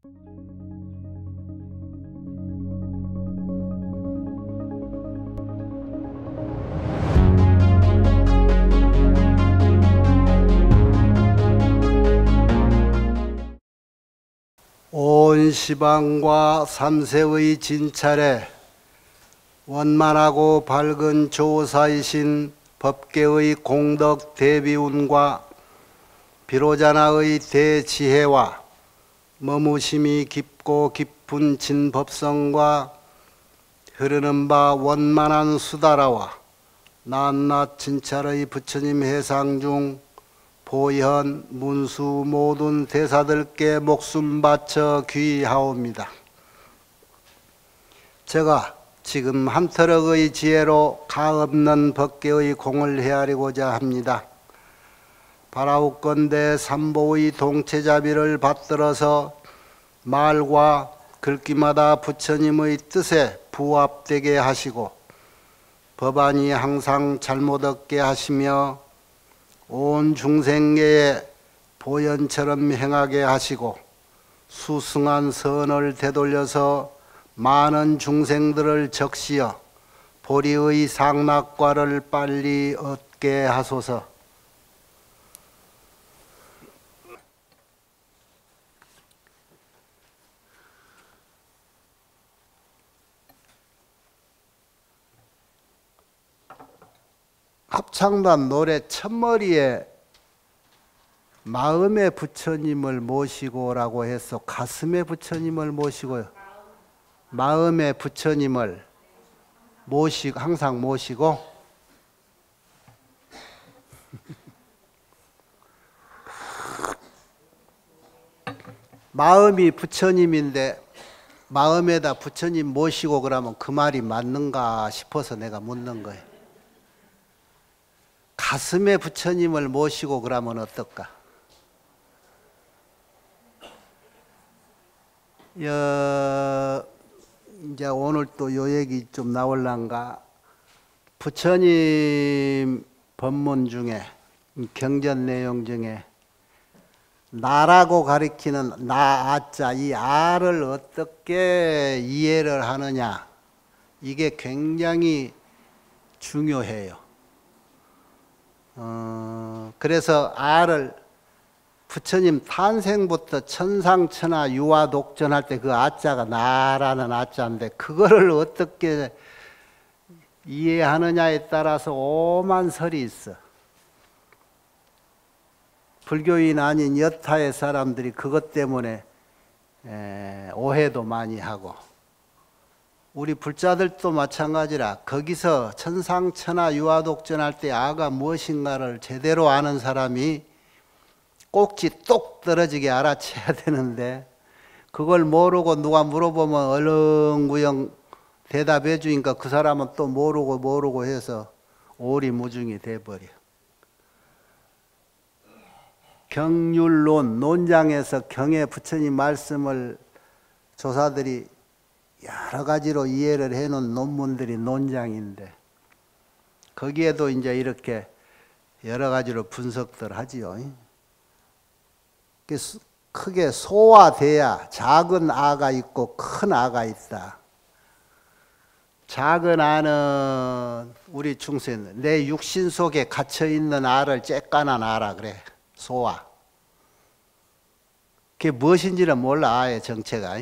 온 시방과 삼세의 진찰에 원만하고 밝은 조사이신 법계의 공덕 대비운과 비로자나의 대지혜와 머무심이 깊고 깊은 진법성과 흐르는 바 원만한 수다라와 낱낱 진찰의 부처님 해상 중 보현, 문수 모든 대사들께 목숨 바쳐 귀하옵니다. 제가 지금 한터럭의 지혜로 가없는 법계의 공을 헤아리고자 합니다. 바라옵건대 삼보의 동체자비를 받들어서 말과 글귀마다 부처님의 뜻에 부합되게 하시고 법안이 항상 잘못 얻게 하시며 온 중생계에 보현처럼 행하게 하시고 수승한 선을 되돌려서 많은 중생들을 적시어 보리의 상락과를 빨리 얻게 하소서. 합창단 노래 첫머리에 마음의 부처님을 모시고라고 해서 가슴의 부처님을 모시고요. 마음의 부처님을 모시고 항상 모시고 마음이 부처님인데 마음에다 부처님 모시고 그러면 그 말이 맞는가 싶어서 내가 묻는 거예요. 가슴에 부처님을 모시고 그러면 어떨까? 이제 오늘 또 요 얘기 좀 나올란가? 부처님 법문 중에 경전 내용 중에 나라고 가리키는 나 아자 이 아를 어떻게 이해를 하느냐 이게 굉장히 중요해요. 그래서 아를 부처님 탄생부터 천상천하 유화독전할 때 그 아자가 나라는 아자인데 그거를 어떻게 이해하느냐에 따라서 오만 설이 있어. 불교인 아닌 여타의 사람들이 그것 때문에 오해도 많이 하고 우리 불자들도 마찬가지라 거기서 천상천하 유화독전할 때 아가 무엇인가를 제대로 아는 사람이 꼭지 똑 떨어지게 알아채야 되는데 그걸 모르고 누가 물어보면 얼렁구영 대답해 주니까 그 사람은 또 모르고 해서 오리무중이 돼버려. 경률론 논장에서 경의 부처님 말씀을 조사들이 여러 가지로 이해를 해놓은 논문들이 논장인데 거기에도 이제 이렇게 여러 가지로 분석들 하지요. 크게 소와 대야 작은 아가 있고 큰 아가 있다. 작은 아는 우리 중생 내 육신 속에 갇혀있는 아를 쬐깐한 아라 그래. 소아. 그게 무엇인지는 몰라 아의 정체가.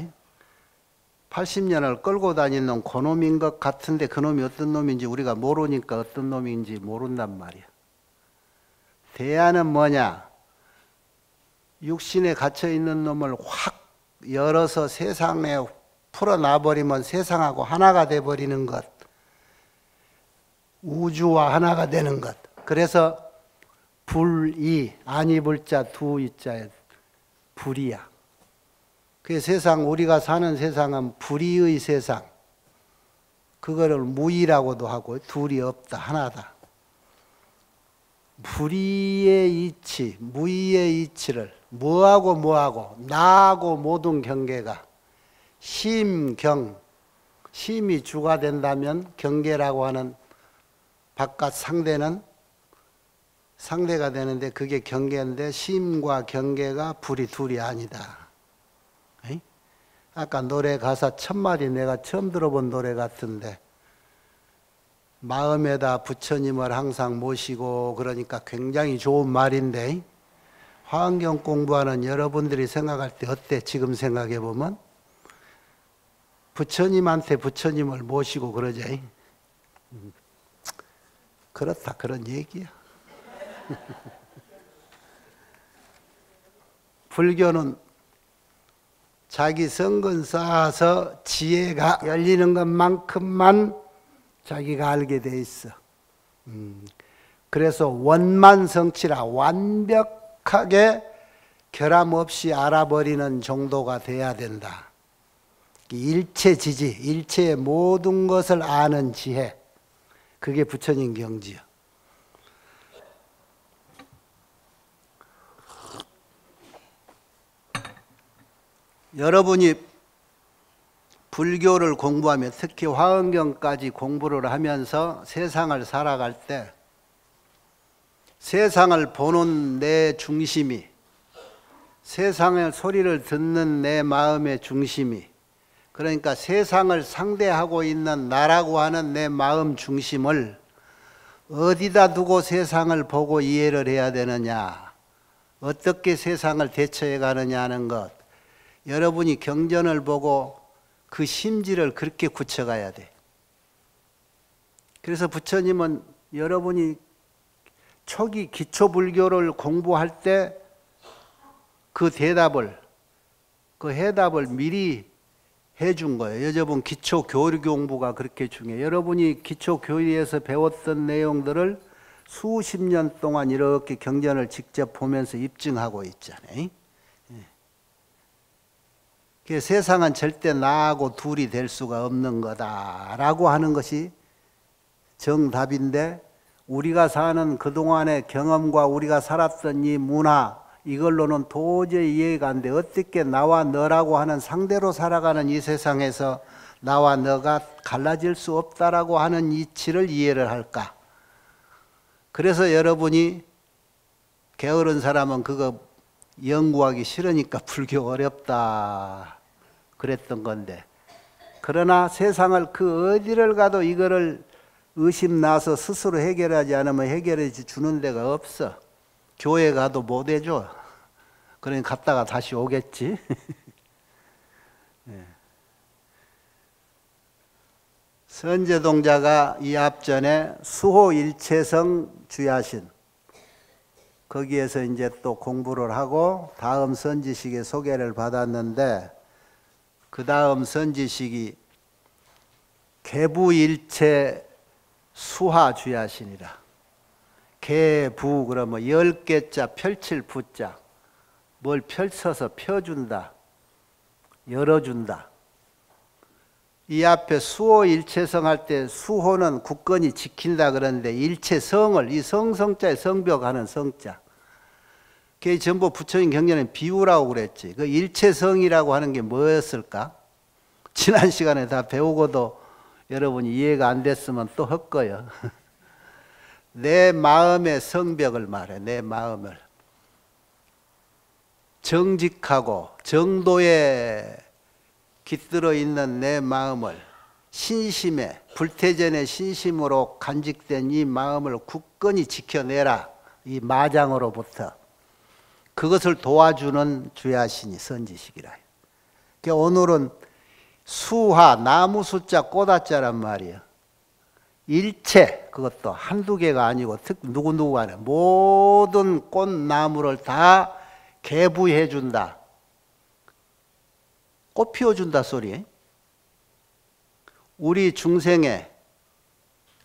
80년을 끌고 다니는 그놈인 것 같은데 그놈이 어떤 놈인지 우리가 모르니까 어떤 놈인지 모른단 말이야. 대야는 뭐냐? 육신에 갇혀있는 놈을 확 열어서 세상에 풀어놔버리면 세상하고 하나가 돼버리는 것. 우주와 하나가 되는 것. 그래서 불이, 아니 불자 두 이자에 불이야. 그 세상, 우리가 사는 세상은 불이의 세상. 그거를 무이라고도 하고 둘이 없다, 하나다. 불이의 이치, 무이의 이치를 뭐하고 나하고 모든 경계가 심경, 심이 주가 된다면 경계라고 하는 바깥 상대가 되는데 그게 경계인데 심과 경계가 불이 둘이 아니다. 아까 노래 가사 첫 마디 내가 처음 들어본 노래 같은데 마음에다 부처님을 항상 모시고 그러니까 굉장히 좋은 말인데 화엄경 공부하는 여러분들이 생각할 때 어때? 지금 생각해 보면 부처님한테 부처님을 모시고 그러지. 그렇다 그런 얘기야. 불교는 자기 성근 쌓아서 지혜가 열리는 것만큼만 자기가 알게 돼 있어. 그래서 원만성취라 완벽하게 결함 없이 알아버리는 정도가 돼야 된다. 일체지지, 일체의 모든 것을 아는 지혜, 그게 부처님 경지야. 여러분이 불교를 공부하면 특히 화엄경까지 공부를 하면서 세상을 살아갈 때 세상을 보는 내 중심이, 세상의 소리를 듣는 내 마음의 중심이, 그러니까 세상을 상대하고 있는 나라고 하는 내 마음 중심을 어디다 두고 세상을 보고 이해를 해야 되느냐, 어떻게 세상을 대처해 가느냐 하는 것, 여러분이 경전을 보고 그 심지를 그렇게 굳혀가야 돼. 그래서 부처님은 여러분이 초기 기초불교를 공부할 때 그 해답을 미리 해준 거예요. 여러분 기초교리 공부가 그렇게 중요해요. 여러분이 기초교리에서 배웠던 내용들을 수십 년 동안 이렇게 경전을 직접 보면서 입증하고 있잖아요. 세상은 절대 나하고 둘이 될 수가 없는 거다라고 하는 것이 정답인데, 우리가 사는 그동안의 경험과 우리가 살았던 이 문화, 이걸로는 도저히 이해가 안 돼. 어떻게 나와 너라고 하는 상대로 살아가는 이 세상에서 나와 너가 갈라질 수 없다라고 하는 이치를 이해를 할까? 그래서 여러분이 게으른 사람은 그거 연구하기 싫으니까 불교 어렵다 그랬던 건데, 그러나 세상을 그 어디를 가도 이거를 의심나서 스스로 해결하지 않으면 해결해 주는 데가 없어. 교회 가도 못 해줘. 그러니 갔다가 다시 오겠지. 네. 선제동자가 이 앞전에 수호일체성 주야신, 거기에서 이제 또 공부를 하고 다음 선지식의 소개를 받았는데, 그 다음 선지식이 개부일체 수하주야신이라. 개부 그러면 10개자 펼칠 부자, 뭘 펼쳐서 펴준다, 열어준다. 이 앞에 수호 일체성 할 때 수호는 굳건히 지킨다 그러는데, 일체성을 이 성성자에 성벽하는 성자, 그게 전부 부처님 경전에 비유라고 그랬지. 그 일체성이라고 하는 게 뭐였을까? 지난 시간에 다 배우고도 여러분이 이해가 안 됐으면 또 헛거요. 내 마음의 성벽을 말해. 내 마음을 정직하고 정도에 깃들어 있는 내 마음을 신심에, 불태전의 신심으로 간직된 이 마음을 굳건히 지켜내라. 이 마장으로부터. 그것을 도와주는 주야신이 선지식이라. 그러니까 오늘은 수화, 나무 숫자, 꽃화자란 말이에요. 일체, 그것도 한두 개가 아니고 누구누구 간에 모든 꽃나무를 다 개부해 준다. 꽃 피워준다 소리. 우리 중생에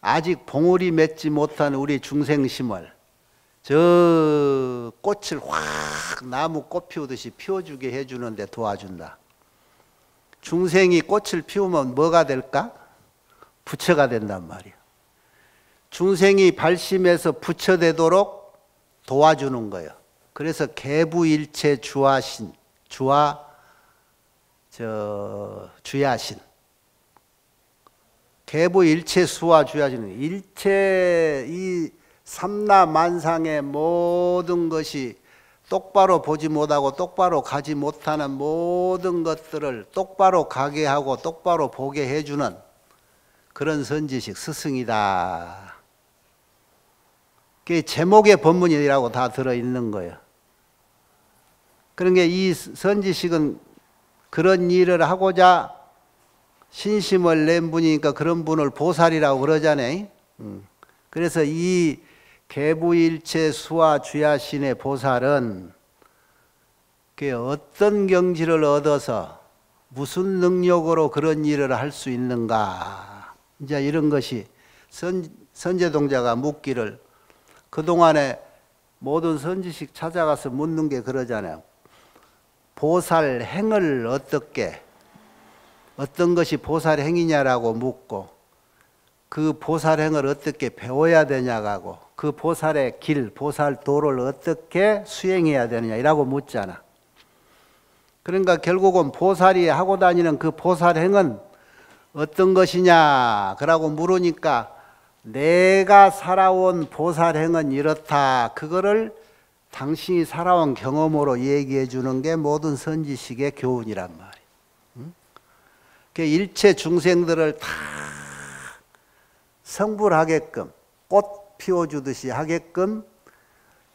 아직 봉우리 맺지 못한 우리 중생심을 저 꽃을 확 나무 꽃 피우듯이 피워주게 해주는데 도와준다. 중생이 꽃을 피우면 뭐가 될까? 부처가 된단 말이야. 중생이 발심해서 부처 되도록 도와주는 거예요. 그래서 개부일체 주화신, 주야신. 개부일체 수화 주야신은 일체 이 삼라만상의 모든 것이 똑바로 보지 못하고 똑바로 가지 못하는 모든 것들을 똑바로 가게 하고 똑바로 보게 해주는 그런 선지식 스승이다. 그게 제목의 법문이라고 다 들어있는 거예요. 그러니까 이 선지식은 그런 일을 하고자 신심을 낸 분이니까 그런 분을 보살이라고 그러잖아요. 그래서 이 개부일체 수화 주야신의 보살은 어떤 경지를 얻어서 무슨 능력으로 그런 일을 할 수 있는가. 이제 이런 것이 선제동자가 묻기를 그동안에 모든 선지식 찾아가서 묻는 게 그러잖아요. 보살 행을 어떤 것이 보살 행이냐라고 묻고 그 보살 행을 어떻게 배워야 되냐고 그 보살의 길, 보살 도를 어떻게 수행해야 되느냐라고 묻잖아. 그러니까 결국은 보살이 하고 다니는 그 보살 행은 어떤 것이냐 그러고 물으니까 내가 살아온 보살 행은 이렇다. 그거를 당신이 살아온 경험으로 얘기해 주는 게 모든 선지식의 교훈이란 말이에요. 일체 중생들을 다 성불하게끔 꽃 피워주듯이 하게끔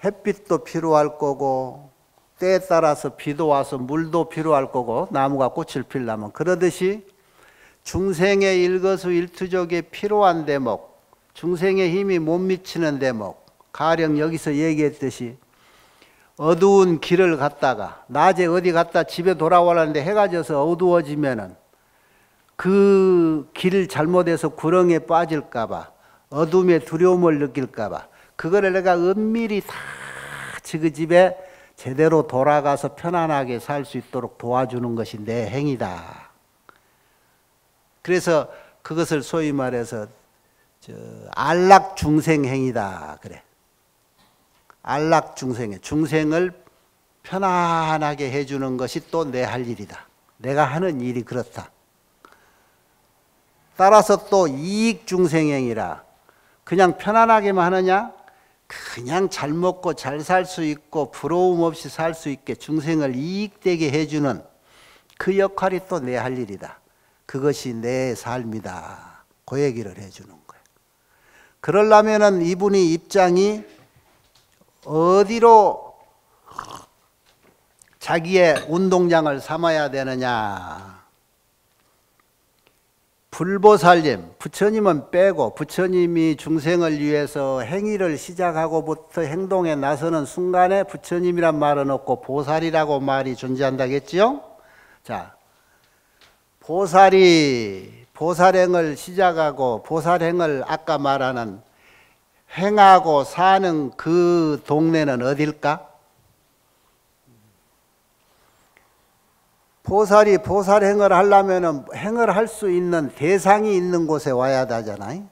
햇빛도 필요할 거고 때에 따라서 비도 와서 물도 필요할 거고 나무가 꽃을 피려면 그러듯이 중생의 일거수일투족에 필요한 대목 중생의 힘이 못 미치는 대목 가령 여기서 얘기했듯이 어두운 길을 갔다가 낮에 어디 갔다 집에 돌아오려는데 해가 져서 어두워지면은 그 길 잘못해서 구렁에 빠질까 봐 어둠의 두려움을 느낄까 봐 그거를 내가 은밀히 다 그 집에 제대로 돌아가서 편안하게 살 수 있도록 도와주는 것이 내 행위다. 그래서 그것을 소위 말해서 안락중생행이다 그래. 안락중생행, 중생을 편안하게 해주는 것이 또 내 할 일이다. 내가 하는 일이 그렇다. 따라서 또 이익중생행이라 그냥 편안하게만 하느냐? 그냥 잘 먹고 잘 살 수 있고 부러움 없이 살 수 있게 중생을 이익되게 해주는 그 역할이 또 내 할 일이다. 그것이 내 삶이다. 그 얘기를 해주는 거예요. 그러려면은 이분이 입장이 어디로 자기의 운동장을 삼아야 되느냐. 불보살님, 부처님은 빼고 부처님이 중생을 위해서 행위를 시작하고부터 행동에 나서는 순간에 부처님이란 말은 없고 보살이라고 말이 존재한다겠지요? 자, 보살이 보살행을 시작하고 보살행을 아까 말하는 행하고 사는 그 동네는 어딜까? 보살이 보살행을 하려면 행을 할 수 있는 대상이 있는 곳에 와야 되잖아요.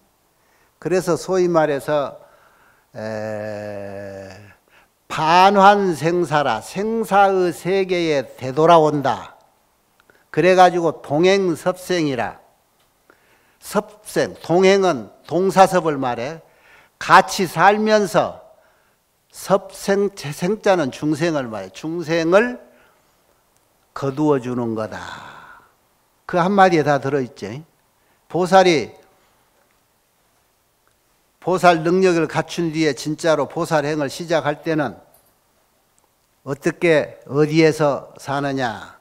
그래서 소위 말해서 반환생사라 생사의 세계에 되돌아온다. 그래가지고 동행섭생이라 섭생, 동행은 동사섭을 말해. 같이 살면서 생자는 중생을 말해. 중생을 거두어 주는 거다. 그 한마디에 다 들어있지. 보살이 보살 능력을 갖춘 뒤에 진짜로 보살행을 시작할 때는 어떻게 어디에서 사느냐.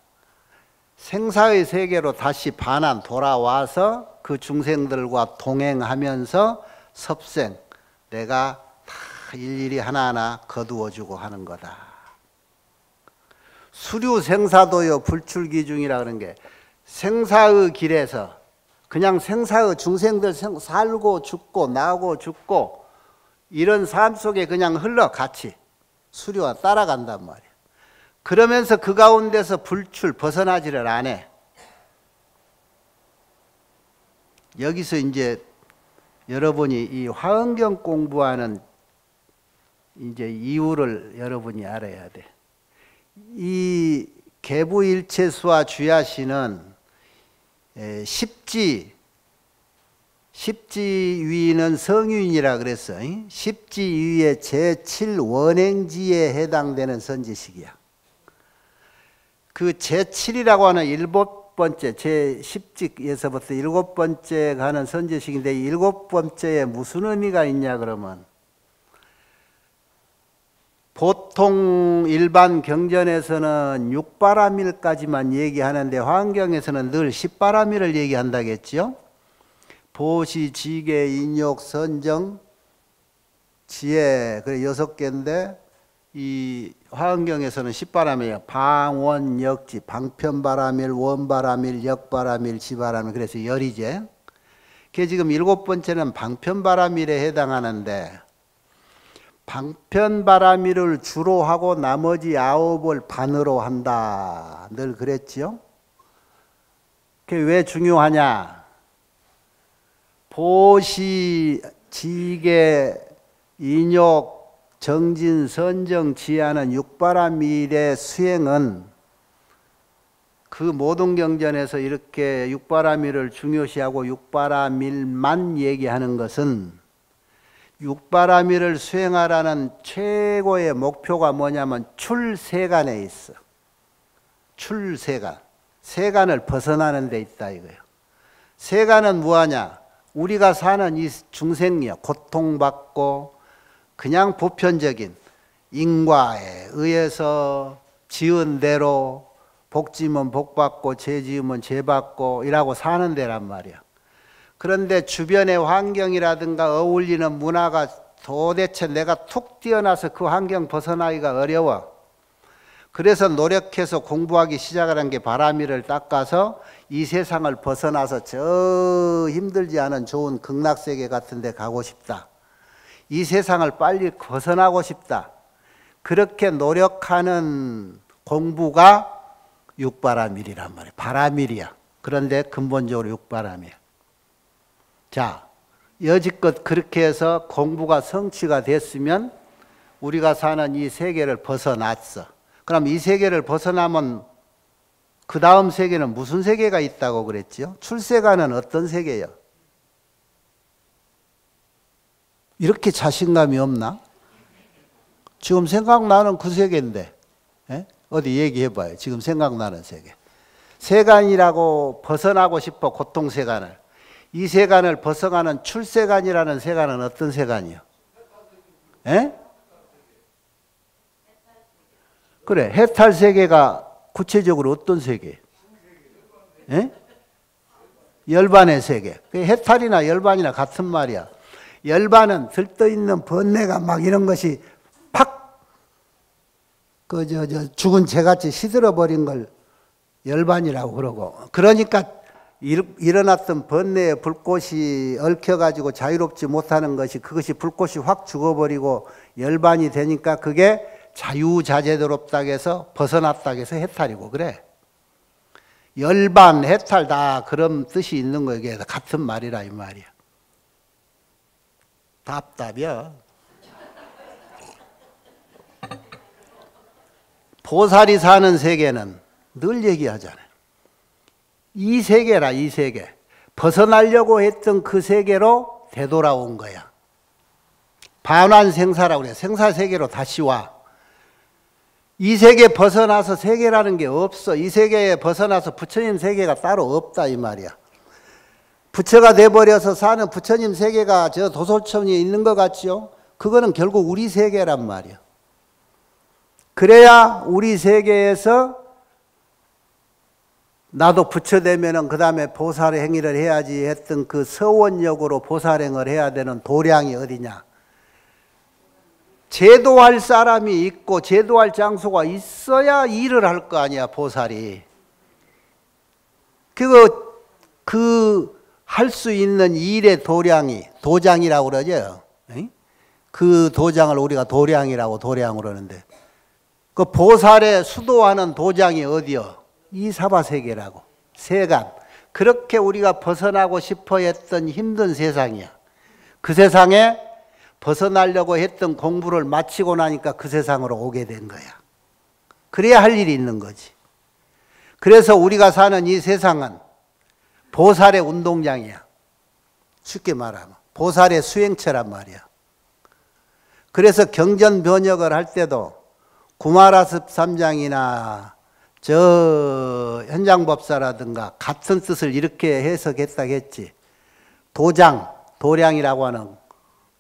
생사의 세계로 다시 반환 돌아와서 그 중생들과 동행하면서 섭생 내가 다 일일이 하나하나 거두어주고 하는 거다. 수류생사도요 불출기중이라 그런 게 생사의 길에서 그냥 생사의 중생들 살고 죽고 나고 죽고 이런 삶 속에 그냥 흘러 같이 수류와 따라간단 말이야. 그러면서 그 가운데서 불출 벗어나지를 않아. 여기서 이제 여러분이 이 화엄경 공부하는 이제 이유를 여러분이 알아야 돼. 이 개부일체수와 주야시는 십지위는 성유인이라 그랬어. 십지위의 제7원행지에 해당되는 선지식이야. 그 제7이라고 하는 7번째, 제10직에서부터 7번째 가는 선지식인데 7번째에 무슨 의미가 있냐 그러면 보통 일반 경전에서는 6바라밀까지만 얘기하는데 화엄경에서는 늘 10바라밀을 얘기한다겠죠. 보시, 지계, 인욕, 선정, 지혜, 그래 6개인데 이 화엄경에서는 10바라밀이에요. 방원, 역지, 방편바라밀, 원바라밀, 역바라밀, 지바라밀, 그래서 열이제. 그게 지금 7번째는 방편바라밀에 해당하는데 방편바라밀을 주로 하고 나머지 9을 반으로 한다. 늘 그랬지요. 그게 왜 중요하냐? 보시, 지계, 인욕, 정진, 선정, 지하는 6바라밀의 수행은 그 모든 경전에서 이렇게 6바라밀을 중요시하고 6바라밀만 얘기하는 것은 6바라밀을 수행하라는 최고의 목표가 뭐냐면 출세간에 있어. 출세간. 세간을 벗어나는 데 있다 이거예요. 세간은 뭐하냐? 우리가 사는 이 중생이요. 고통받고 그냥 보편적인 인과에 의해서 지은 대로 복 지으면 복 받고 죄 지으면 죄 받고 이라고 사는 데란 말이야. 그런데 주변의 환경이라든가 어울리는 문화가 도대체 내가 툭 뛰어나서 그 환경 벗어나기가 어려워. 그래서 노력해서 공부하기 시작하는 게 바라밀을 닦아서 이 세상을 벗어나서 저 힘들지 않은 좋은 극락세계 같은 데 가고 싶다. 이 세상을 빨리 벗어나고 싶다. 그렇게 노력하는 공부가 6바라밀이란 말이야. 바라밀이야. 그런데 근본적으로 6바라밀. 자, 여지껏 그렇게 해서 공부가 성취가 됐으면 우리가 사는 이 세계를 벗어났어. 그럼 이 세계를 벗어나면 그 다음 세계는 무슨 세계가 있다고 그랬지요? 출세가는 어떤 세계예요? 이렇게 자신감이 없나? 지금 생각나는 그 세계인데 어디 얘기해봐요. 지금 생각나는 세계. 세간이라고 벗어나고 싶어. 고통세간을. 이 세간을 벗어가는 출세간이라는 세간은 어떤 세간이요? 그래, 해탈세계가 구체적으로 어떤 세계? 열반의 세계. 해탈이나 열반이나 같은 말이야. 열반은 들떠있는 번뇌가 막 이런 것이 팍 죽은 재같이 시들어버린 걸 열반이라고 그러고, 그러니까 일어났던 번뇌의 불꽃이 얽혀가지고 자유롭지 못하는 것이, 그것이 불꽃이 확 죽어버리고 열반이 되니까 그게 자유자재도롭다고 해서 벗어났다고 해서 해탈이고 그래. 열반, 해탈 다 그런 뜻이 있는 거예요. 이게 같은 말이라 이 말이야. 답답이야. 보살이 사는 세계는 늘 얘기하잖아요. 이 세계라, 이 세계. 벗어나려고 했던 그 세계로 되돌아온 거야. 반환생사라고 그래. 생사세계로 다시 와. 이 세계 벗어나서 세계라는 게 없어. 이 세계에 벗어나서 부처님 세계가 따로 없다 이 말이야. 부처가 돼버려서 사는 부처님 세계가 저 도솔천에 있는 것 같지요? 그거는 결국 우리 세계란 말이야. 그래야 우리 세계에서 나도 부처 되면은 그 다음에 보살의 행위를 해야지 했던 그 서원역으로 보살행을 해야 되는 도량이 어디냐? 제도할 사람이 있고 제도할 장소가 있어야 일을 할 거 아니야, 보살이. 그 할 수 있는 일의 도량이, 도장이라고 그러죠. 그 도장을 우리가 도량이라고 도량으로 하는데, 그 보살의 수도하는 도장이 어디요? 이 사바세계라고. 세간. 그렇게 우리가 벗어나고 싶어 했던 힘든 세상이야. 그 세상에 벗어나려고 했던 공부를 마치고 나니까 그 세상으로 오게 된 거야. 그래야 할 일이 있는 거지. 그래서 우리가 사는 이 세상은 보살의 운동장이야. 쉽게 말하면 보살의 수행처란 말이야. 그래서 경전 번역을 할 때도 구마라습 삼장이나 저 현장법사라든가 같은 뜻을 이렇게 해석했다고 했지. 도장, 도량이라고 하는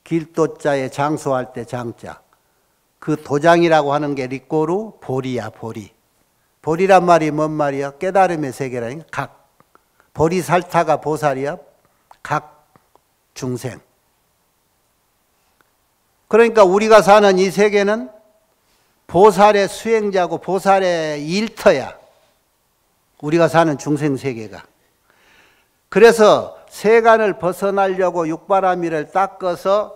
길도자에 장소할 때 장자. 그 도장이라고 하는 게 리꼬르 보리야, 보리. 보리란 말이 뭔 말이야? 깨달음의 세계라니까. 각. 보리살타가 보살이야. 각 중생. 그러니까 우리가 사는 이 세계는 보살의 수행자고 보살의 일터야. 우리가 사는 중생 세계가. 그래서 세간을 벗어나려고 육바라밀을 닦아서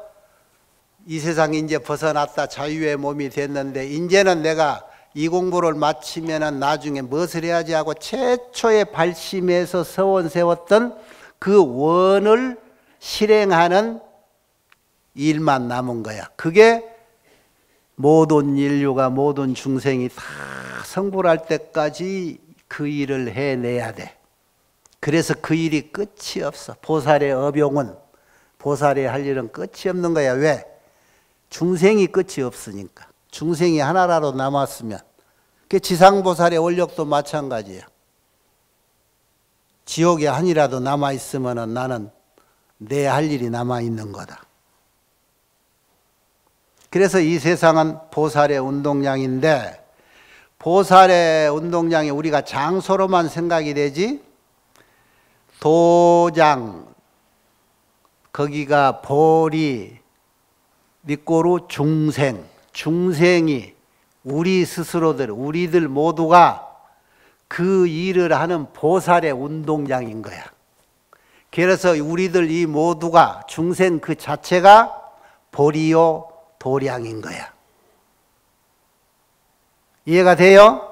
이 세상에 이제 벗어났다 자유의 몸이 됐는데 이제는 내가 이 공부를 마치면은 나중에 무엇을 해야지 하고 최초의 발심에서 서원 세웠던 그 원을 실행하는 일만 남은 거야. 그게 모든 인류가 모든 중생이 다 성불할 때까지 그 일을 해내야 돼. 그래서 그 일이 끝이 없어. 보살의 업용은 보살이 할 일은 끝이 없는 거야. 왜? 중생이 끝이 없으니까. 중생이 하나라도 남았으면 그 지상보살의 원력도 마찬가지야. 지옥에 한이라도 남아있으면 나는 내 할 일이 남아있는 거다. 그래서 이 세상은 보살의 운동량인데 보살의 운동량이 우리가 장소로만 생각이 되지 도장, 거기가 보리, 리꼬르 중생, 중생이 우리 스스로들, 우리들 모두가 그 일을 하는 보살의 운동량인 거야. 그래서 우리들 이 모두가 중생 그 자체가 보리요 도량인 거야. 이해가 돼요?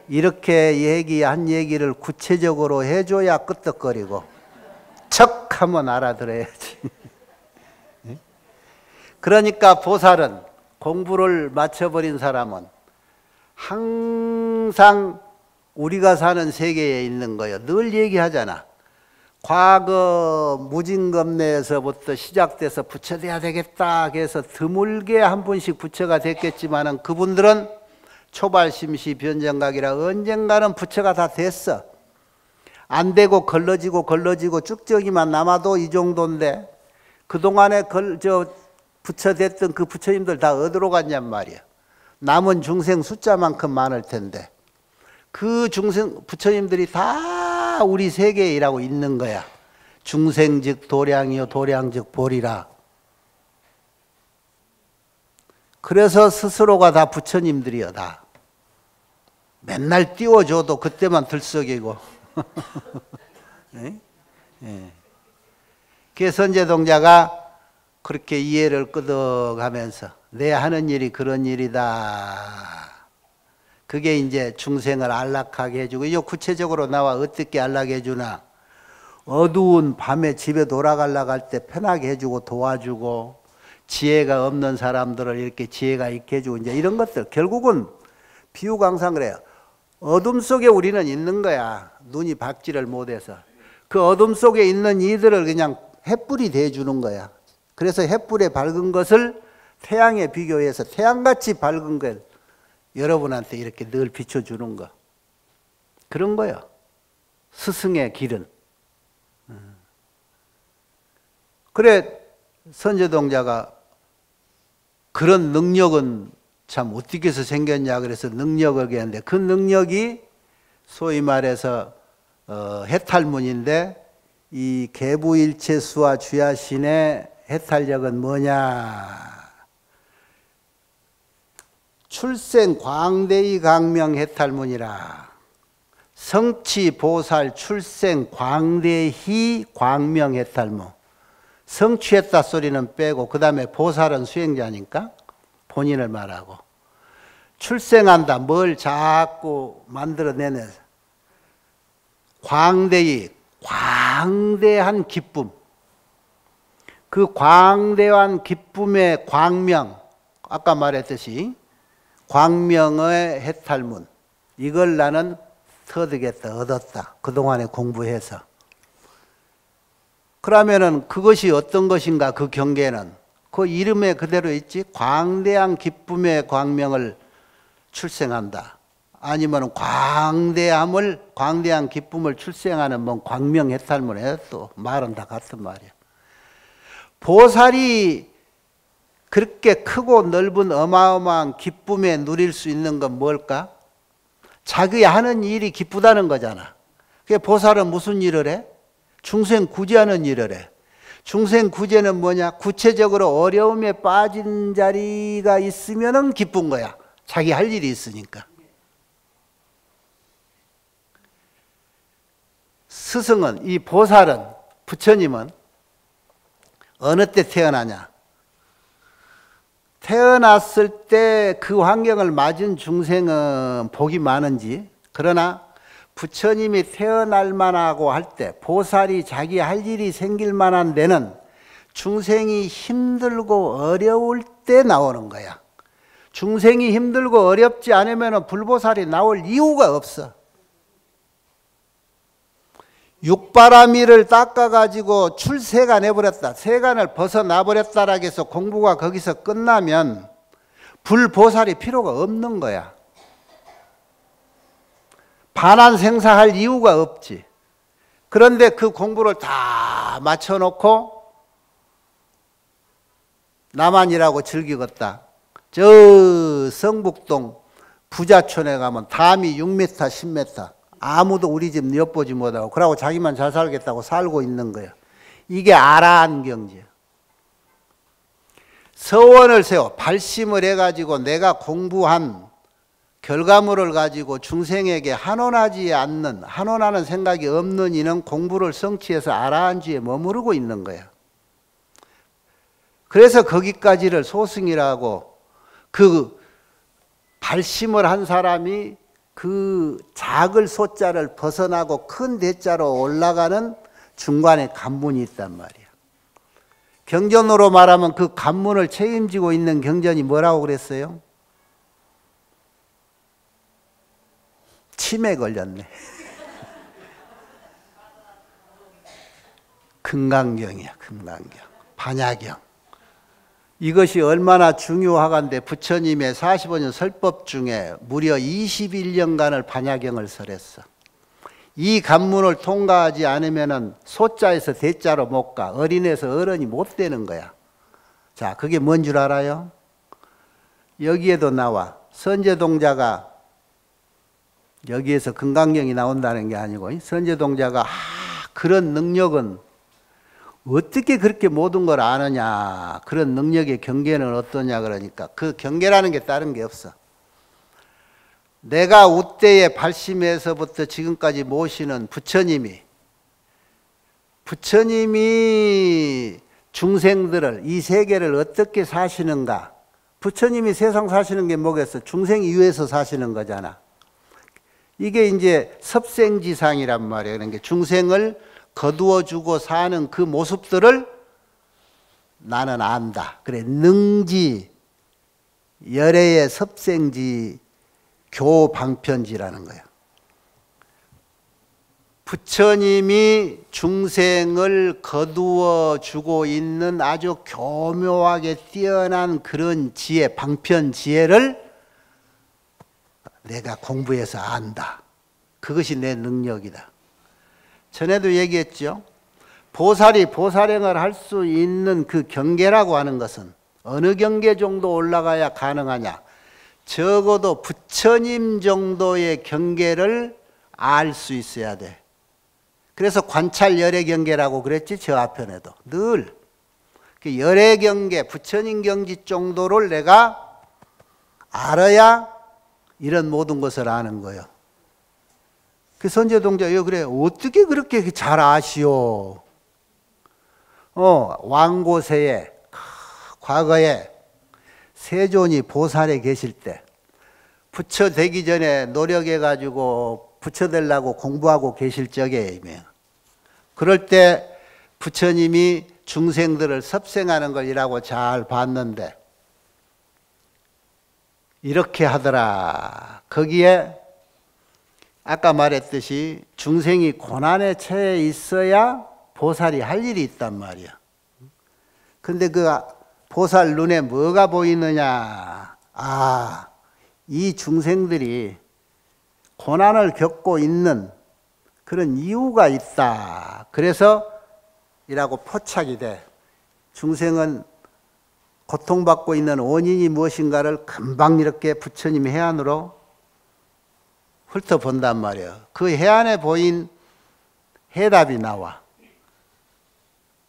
이렇게 얘기한 얘기를 구체적으로 해줘야 끄떡거리고 척 하면 알아들어야지. 그러니까 보살은 공부를 마쳐버린 사람은 항상 우리가 사는 세계에 있는 거예요. 늘 얘기하잖아. 과거 무징검내에서부터 시작돼서 부처돼야 되겠다 해서 드물게 한 분씩 부처가 됐겠지만은 그분들은 초발심시 변정각이라 언젠가는 부처가 다 됐어. 안 되고 걸러지고 쭉저기만 남아도 이 정도인데 그동안에 부처 됐던 그 부처님들 다 어디로 갔냔 말이야. 남은 중생 숫자만큼 많을 텐데 그 중생 부처님들이 다 우리 세계에 일하고 있는 거야. 중생즉 도량이요 도량즉 보리라. 그래서 스스로가 다 부처님들이여 다. 맨날 띄워줘도 그때만 들썩이고. 네? 네. 그래서 선제동자가 그렇게 이해를 끄덕하면서 내 하는 일이 그런 일이다. 그게 이제 중생을 안락하게 해주고, 이 구체적으로 나와 어떻게 안락해 주나? 어두운 밤에 집에 돌아가려고 할 때 편하게 해주고 도와주고, 지혜가 없는 사람들을 이렇게 지혜가 있게 해주고, 이제 이런 것들. 결국은 비유가 항상 그래요. 어둠 속에 우리는 있는 거야. 눈이 밝지를 못해서. 그 어둠 속에 있는 이들을 그냥 햇불이 대주는 거야. 그래서 햇불에 밝은 것을 태양에 비교해서 태양같이 밝은 걸 여러분한테 이렇게 늘 비춰주는 거. 그런 거예요. 스승의 길은. 그래 선제동자가 그런 능력은 참 어떻게 해서 생겼냐 그래서 능력을 얘기하는데 그 능력이 소위 말해서 해탈문인데 이 개부일체수와 주야신의 해탈력은 뭐냐? 출생 광대의 강명 해탈문이라. 성치 보살 출생 광대희 광명 해탈문. 성취했다 소리는 빼고 그 다음에 보살은 수행자니까 본인을 말하고 출생한다 뭘 자꾸 만들어내는 광대의 광대한 기쁨. 그 광대한 기쁨의 광명, 아까 말했듯이 광명의 해탈문, 이걸 나는 터득했다, 얻었다. 그동안에 공부해서. 그러면은 그것이 어떤 것인가, 그 경계는 그 이름에 그대로 있지. 광대한 기쁨의 광명을 출생한다. 아니면 광대한 기쁨을 출생하는 뭐 광명해탈문 해도 말은 다 같은 말이야. 보살이 그렇게 크고 넓은 어마어마한 기쁨에 누릴 수 있는 건 뭘까? 자기 하는 일이 기쁘다는 거잖아. 그게 보살은 무슨 일을 해? 중생 구제하는 일을 해. 중생 구제는 뭐냐? 구체적으로 어려움에 빠진 자리가 있으면은 기쁜 거야. 자기 할 일이 있으니까. 스승은, 이 보살은, 부처님은 어느 때 태어나냐? 태어났을 때 그 환경을 맞은 중생은 복이 많은지, 그러나 부처님이 태어날 만하고 할 때, 보살이 자기 할 일이 생길 만한 데는 중생이 힘들고 어려울 때 나오는 거야. 중생이 힘들고 어렵지 않으면 불보살이 나올 이유가 없어. 육바라밀을 닦아가지고 출세가 내버렸다, 세간을 벗어나버렸다라고 해서 공부가 거기서 끝나면 불보살이 필요가 없는 거야. 반환생사할 이유가 없지. 그런데 그 공부를 다 맞춰놓고 나만 일하고 즐기겠다. 저 성북동 부자촌에 가면 담이 6m, 10m. 아무도 우리 집 엿보지 못하고 그러고 자기만 잘 살겠다고 살고 있는 거야. 이게 아라한 경지야. 서원을 세워 발심을 해가지고 내가 공부한 결과물을 가지고 중생에게 한원하지 않는, 한원하는 생각이 없는 이는 공부를 성취해서 아라한지에 머무르고 있는 거야. 그래서 거기까지를 소승이라고, 그 발심을 한 사람이 그 작을 소자를 벗어나고 큰 대자로 올라가는 중간에 관문이 있단 말이야. 경전으로 말하면 그 관문을 책임지고 있는 경전이 뭐라고 그랬어요? 치매 걸렸네. 금강경이야, 금강경. 반야경. 이것이 얼마나 중요하간데 부처님의 45년 설법 중에 무려 21년간을 반야경을 설했어. 이 관문을 통과하지 않으면 소자에서 대자로 못 가. 어린애에서 어른이 못 되는 거야. 자, 그게 뭔 줄 알아요? 여기에도 나와. 선제동자가, 여기에서 금강경이 나온다는 게 아니고, 선제동자가 그런 능력은 어떻게 그렇게 모든 걸 아느냐, 그런 능력의 경계는 어떠냐 그러니까 그 경계라는 게 다른 게 없어. 내가 우때의 발심에서부터 지금까지 모시는 부처님이 중생들을, 이 세계를 어떻게 사시는가. 부처님이 세상 사시는 게 뭐겠어? 중생 이후에서 사시는 거잖아. 이게 이제 섭생지상이란 말이에요. 그러니까 중생을 거두어주고 사는 그 모습들을 나는 안다. 그래, 능지, 열애의 섭생지, 교방편지라는 거야. 부처님이 중생을 거두어주고 있는 아주 교묘하게 뛰어난 그런 지혜, 방편지혜를 내가 공부해서 안다. 그것이 내 능력이다. 전에도 얘기했죠. 보살이 보살행을 할 수 있는 그 경계라고 하는 것은 어느 경계 정도 올라가야 가능하냐. 적어도 부처님 정도의 경계를 알 수 있어야 돼. 그래서 관찰 열애 경계라고 그랬지, 저 앞편에도. 늘 그 열애 경계, 부처님 경지 정도를 내가 알아야 이런 모든 것을 아는 거예요. 그 선제동자, 그래, 어떻게 그렇게 잘 아시오? 왕고세에, 과거에 세존이 보살에 계실 때, 부처 되기 전에 노력해가지고 부처 되려고 공부하고 계실 적에, 그럴 때 부처님이 중생들을 섭생하는 걸 이라고 잘 봤는데, 이렇게 하더라. 거기에 아까 말했듯이 중생이 고난에 처해 있어야 보살이 할 일이 있단 말이야. 근데 그 보살 눈에 뭐가 보이느냐? 아, 이 중생들이 고난을 겪고 있는 그런 이유가 있다. 그래서 이라고 포착이 돼. 중생은 고통받고 있는 원인이 무엇인가를 금방 이렇게 부처님 해안으로 훑어본단 말이에요. 그 해안에 보인 해답이 나와.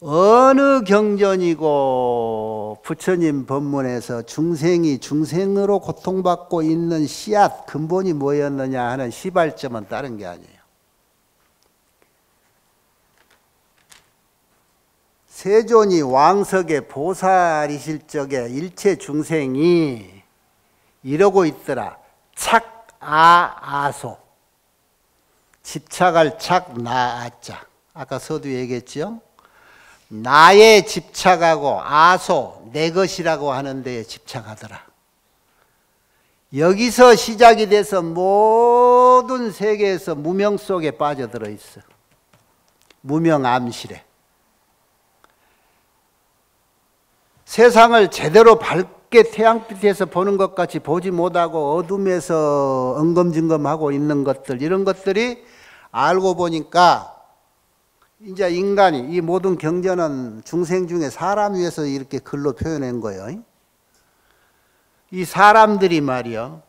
어느 경전이고 부처님 법문에서 중생이 중생으로 고통받고 있는 씨앗, 근본이 뭐였느냐 하는 시발점은 다른 게 아니에요. 세존이 왕석의 보살이실 적에 일체 중생이 이러고 있더라. 착아아소. 집착할 착, 나아자. 아까 서두 얘기했죠? 나에 집착하고 아소, 내 것이라고 하는 데에 집착하더라. 여기서 시작이 돼서 모든 세계에서 무명 속에 빠져들어 있어. 무명암실에. 세상을 제대로 밝게 태양빛에서 보는 것 같이 보지 못하고 어둠에서 엉금증금하고 있는 것들, 이런 것들이 알고 보니까 이제 인간이, 이 모든 경전은 중생 중에 사람 위해서 이렇게 글로 표현한 거예요. 이 사람들이 말이요,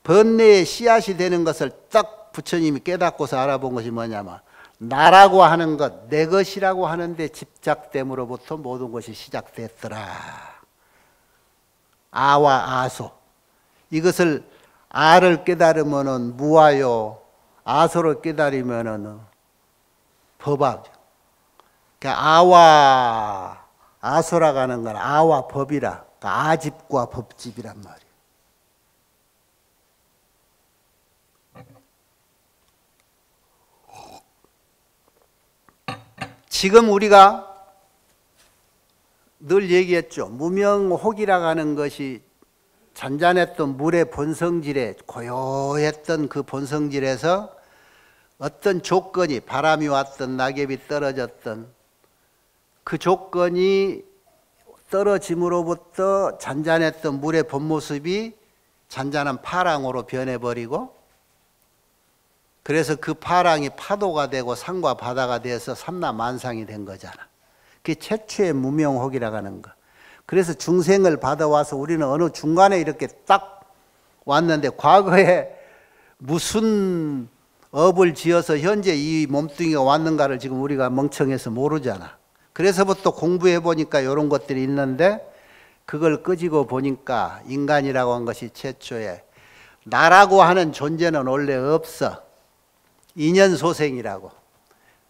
번뇌의 씨앗이 되는 것을 딱 부처님이 깨닫고서 알아본 것이 뭐냐면, 나라고 하는 것, 내 것이라고 하는데 집착됨으로부터 모든 것이 시작됐더라. 아와 아소. 이것을 아를 깨달으면은 무아요, 아소를 깨달으면은 법하죠. 그러니까 아와 아소라고 하는 건 아와 법이라. 그러니까 아집과 법집이란 말이에요. 지금 우리가 늘 얘기했죠. 무명혹이라고 하는 것이 잔잔했던 물의 본성질에, 고요했던 그 본성질에서 어떤 조건이, 바람이 왔던 낙엽이 떨어졌던 그 조건이 떨어짐으로부터 잔잔했던 물의 본 모습이 잔잔한 파랑으로 변해버리고, 그래서 그 파랑이 파도가 되고 산과 바다가 되어서 삼라만상이 된 거잖아. 그게 최초의 무명혹이라고 하는 거. 그래서 중생을 받아와서 우리는 어느 중간에 이렇게 딱 왔는데, 과거에 무슨 업을 지어서 현재 이 몸뚱이가 왔는가를 지금 우리가 멍청해서 모르잖아. 그래서부터 공부해 보니까 이런 것들이 있는데, 그걸 끄지고 보니까 인간이라고 한 것이 최초에, 나라고 하는 존재는 원래 없어. 인연소생이라고.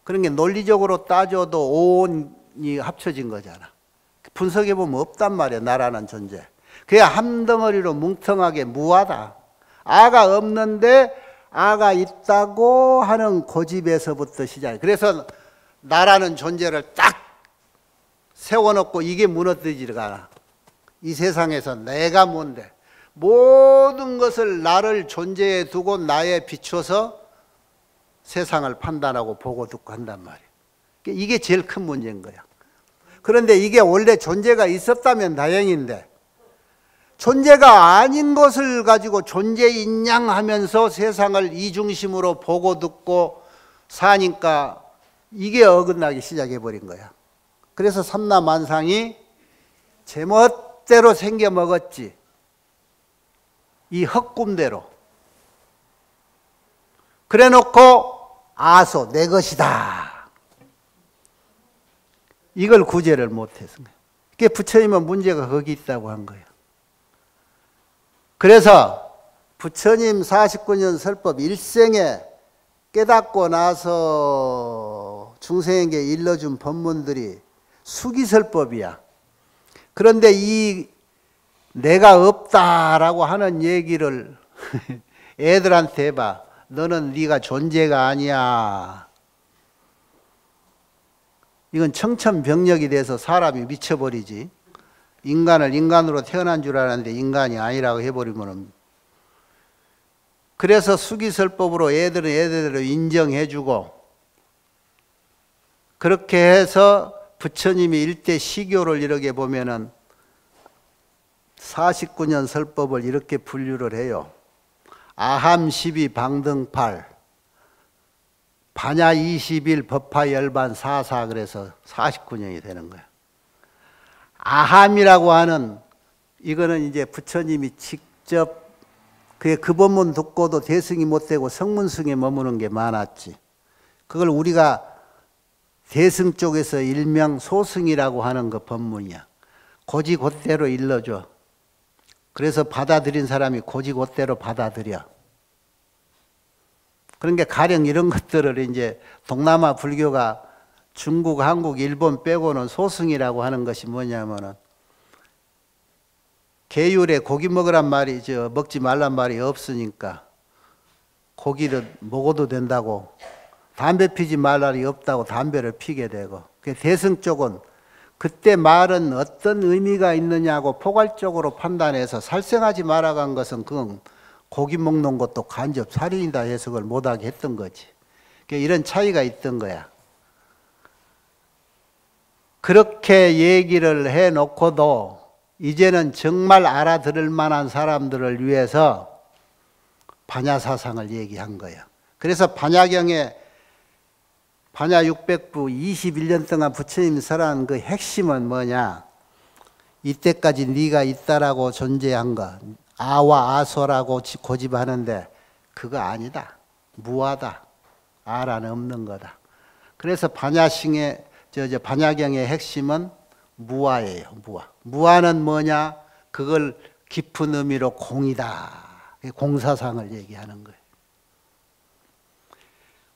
그런 게 논리적으로 따져도 오온이 합쳐진 거잖아. 분석해 보면 없단 말이야, 나라는 존재. 그게 한 덩어리로 뭉텅하게 무하다. 아가 없는데 아가 있다고 하는 고집에서부터 시작해. 그래서 나라는 존재를 딱 세워놓고 이게 무너뜨리지가 않아. 이 세상에서 내가 뭔데, 모든 것을 나를 존재해 두고 나에 비춰서 세상을 판단하고 보고 듣고 한단 말이에요. 이게 제일 큰 문제인 거야. 그런데 이게 원래 존재가 있었다면 다행인데, 존재가 아닌 것을 가지고 존재인 양 하면서 세상을 이중심으로 보고 듣고 사니까 이게 어긋나기 시작해버린 거야. 그래서 삼라만상이 제멋대로 생겨 먹었지. 이 헛꿈대로. 그래 놓고 아소, 내 것이다. 이걸 구제를 못해서. 그게 부처님은 문제가 거기 있다고 한 거예요. 그래서 부처님 49년 설법 일생에 깨닫고 나서 중생에게 일러준 법문들이 수기설법이야. 그런데 이 내가 없다라고 하는 얘기를 애들한테 해봐. 너는 네가 존재가 아니야. 이건 청천벽력이 돼서 사람이 미쳐버리지. 인간을 인간으로 태어난 줄 알았는데 인간이 아니라고 해버리면, 그래서 수기설법으로 애들은 애들대로 인정해주고, 그렇게 해서 부처님이 일대 시교를 이렇게 보면은 49년 설법을 이렇게 분류를 해요. 아함 12 방등팔 반야 21 법화 열반 사사 그래서 49년이 되는 거야. 아함이라고 하는 이거는 이제 부처님이 직접 그 법문 듣고도 대승이 못 되고 성문승에 머무는 게 많았지. 그걸 우리가 대승 쪽에서 일명 소승이라고 하는 그 법문이야. 고지곧대로 일러줘. 그래서 받아들인 사람이 고지곧대로 받아들여. 그런 게 가령 이런 것들을 이제 동남아 불교가 중국, 한국, 일본 빼고는 소승이라고 하는 것이 뭐냐면은 계율에 고기 먹으란 말이 먹지 말란 말이 없으니까 고기를 먹어도 된다고, 담배 피지 말 날이 없다고 담배를 피게 되고, 대승 쪽은 그때 말은 어떤 의미가 있느냐고 포괄적으로 판단해서 살생하지 말아간 것은 그건 고기 먹는 것도 간접 살인이다 해석을 못하게 했던 거지. 이런 차이가 있던 거야. 그렇게 얘기를 해놓고도 이제는 정말 알아들을 만한 사람들을 위해서 반야사상을 얘기한 거야. 그래서 반야경에 반야 600부 21년 동안 부처님이 설한 그 핵심은 뭐냐? 이때까지 네가 있다라고 존재한 거, 아와 아소라고 고집하는데 그거 아니다. 무아다. 아라는 없는 거다. 그래서 반야경의 핵심은 무아예요. 무아. 무아는 뭐냐? 그걸 깊은 의미로 공이다. 공사상을 얘기하는 거예요.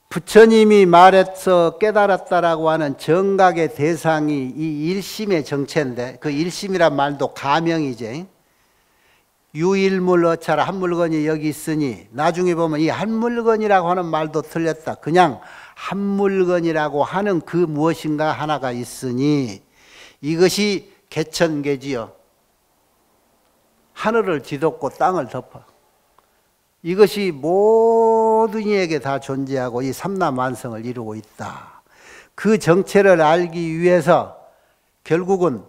부처님이 말해서 깨달았다라고 하는 정각의 대상이 이 일심의 정체인데, 그 일심이란 말도 가명이지. 유일물 어차라, 한 물건이 여기 있으니, 나중에 보면 이 한 물건이라고 하는 말도 틀렸다. 그냥 한 물건이라고 하는 그 무엇인가 하나가 있으니 이것이 개천개지요. 하늘을 뒤덮고 땅을 덮어. 이것이 모든 이에게 다 존재하고 이 삼라만성을 이루고 있다. 그 정체를 알기 위해서 결국은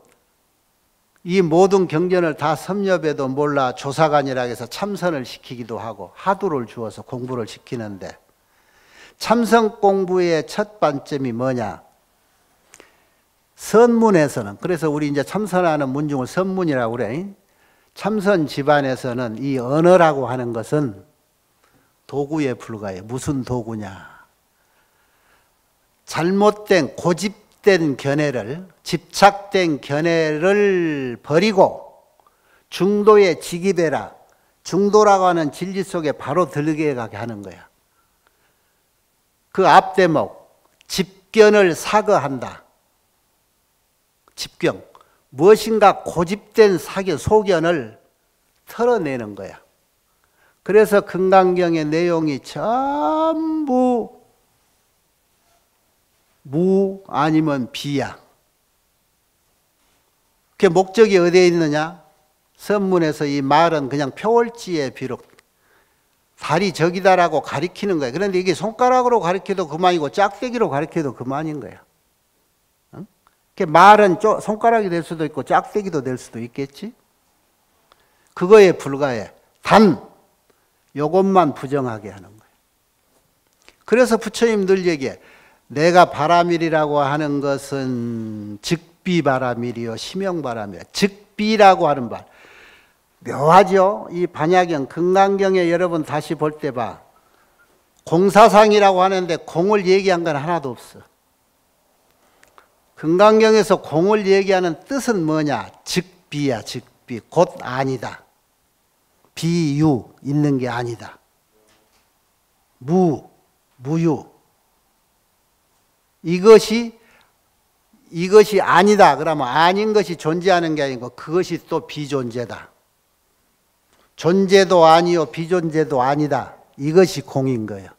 이 모든 경전을 다 섭렵해도 몰라 조사관이라고 해서 참선을 시키기도 하고 하두를 주어서 공부를 시키는데, 참선 공부의 첫 반점이 뭐냐? 선문에서는, 그래서 우리 이제 참선하는 문중을 선문이라고 그래. 참선 집안에서는 이 언어라고 하는 것은 도구에 불과해. 무슨 도구냐? 잘못된 고집된 견해를, 집착된 견해를 버리고 중도의 직입해라. 중도라고 하는 진리 속에 바로 들게 가게 하는 거야. 그 앞대목, 집견을 사거한다. 집견. 무엇인가 고집된 사견, 소견을 털어내는 거야. 그래서 금강경의 내용이 전부 무 아니면 비야. 그 목적이 어디에 있느냐? 선문에서 이 말은 그냥 표월지에 비록 달이 저기다라고 가리키는 거야. 그런데 이게 손가락으로 가리켜도 그만이고 짝대기로 가리켜도 그만인 거야. 말은 손가락이 될 수도 있고 짝대기도 될 수도 있겠지. 그거에 불과해. 단 요것만 부정하게 하는 거예요. 그래서 부처님 늘 얘기해. 내가 바라밀이라고 하는 것은 즉비바라밀이요 심영바라밀. 즉비라고 하는 말 묘하죠. 이 반야경 금강경에 여러분 다시 볼 때 봐. 공사상이라고 하는데 공을 얘기한 건 하나도 없어. 금강경에서 공을 얘기하는 뜻은 뭐냐? 즉비야. 즉비. 곧 아니다. 비유. 있는 게 아니다. 무유. 이것이 아니다. 그러면 아닌 것이 존재하는 게 아니고 그것이 또 비존재다. 존재도 아니요 비존재도 아니다. 이것이 공인 거예요.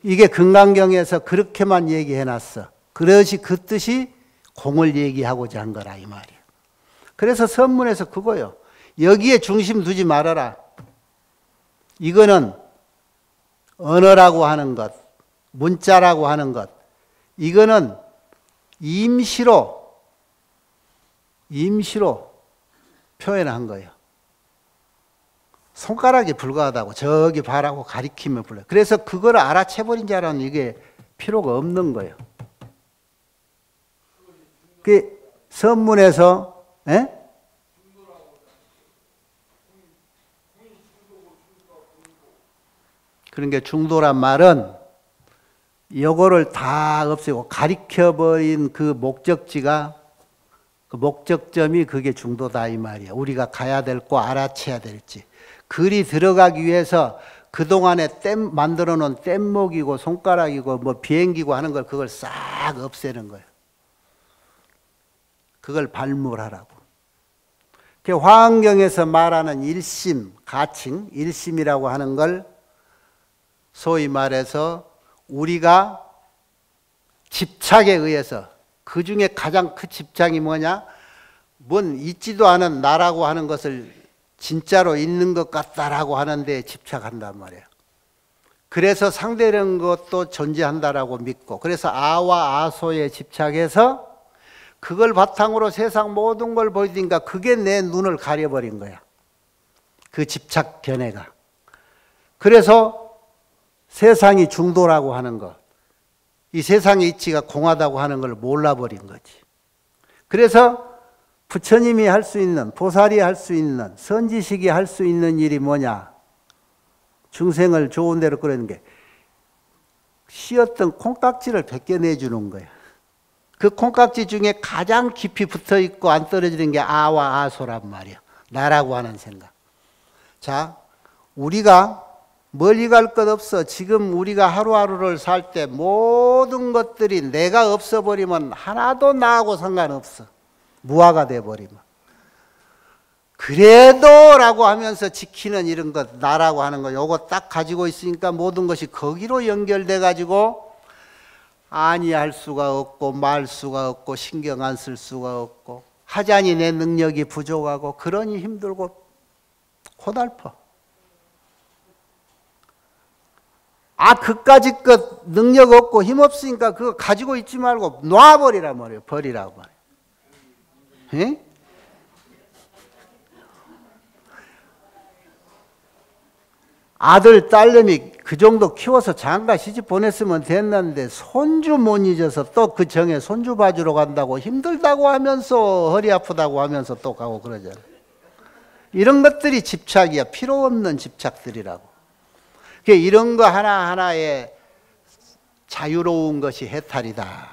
이게 금강경에서 그렇게만 얘기해놨어. 그것이 그 뜻이 공을 얘기하고자 한 거라 이 말이에요. 그래서 선문에서 그거요. 여기에 중심 두지 말아라. 이거는 언어라고 하는 것, 문자라고 하는 것, 이거는 임시로 표현한 거예요. 손가락이 불과하다고 저기 봐라고 가리키면 불러요. 그래서 그걸 알아채버린 자라는 이게 필요가 없는 거예요. 그 선문에서 그런 게 중도란 말은 요거를 다 없애고 가리켜버린 그 목적지가 그 목적점이 그게 중도다 이 말이야. 우리가 가야 될 거 알아채야 될지. 글이 들어가기 위해서 그동안에 만들어 놓은 뗏목이고 손가락이고 뭐 비행기고 하는 걸 그걸 싹 없애는 거예요. 그걸 발물하라고. 화엄경에서 말하는 일심, 가칭, 일심이라고 하는 걸 소위 말해서 우리가 집착에 의해서 그 중에 가장 큰 집착이 뭐냐? 뭔 있지도 않은 나라고 하는 것을 진짜로 있는 것 같다라고 하는데 집착한단 말이에요. 그래서 상대적인 것도 존재한다라고 믿고 그래서 아와 아소에 집착해서 그걸 바탕으로 세상 모든 걸 보이니까 그게 내 눈을 가려버린 거야. 그 집착 견해가. 그래서 세상이 중도라고 하는 것, 이 세상의 이치가 공하다고 하는 걸 몰라버린 거지. 그래서 부처님이 할 수 있는, 보살이 할 수 있는, 선지식이 할 수 있는 일이 뭐냐? 중생을 좋은 대로 끌어내는 게 씌었던 콩깍지를 벗겨내주는 거야. 그 콩깍지 중에 가장 깊이 붙어 있고 안 떨어지는 게 아와 아소란 말이야. 나라고 하는 생각. 자, 우리가 멀리 갈 것 없어. 지금 우리가 하루하루를 살 때 모든 것들이 내가 없어버리면 하나도 나하고 상관없어. 무아가 돼버리면. 그래도 라고 하면서 지키는 이런 것, 나라고 하는 거, 요거 딱 가지고 있으니까 모든 것이 거기로 연결돼 가지고 아니할 수가 없고 말 수가 없고 신경 안 쓸 수가 없고 하자니 내 능력이 부족하고 그러니 힘들고 고달퍼. 그까짓 것 능력 없고 힘 없으니까 그거 가지고 있지 말고 놔버리란 말이에요. 버리라고 말이에요. 에? 아들, 딸내미 그 정도 키워서 장가 시집 보냈으면 됐는데 손주 못 잊어서 또 그 정에 손주 봐주러 간다고 힘들다고 하면서 허리 아프다고 하면서 또 가고 그러잖아요. 이런 것들이 집착이야. 필요 없는 집착들이라고. 이런 거 하나하나에 자유로운 것이 해탈이다.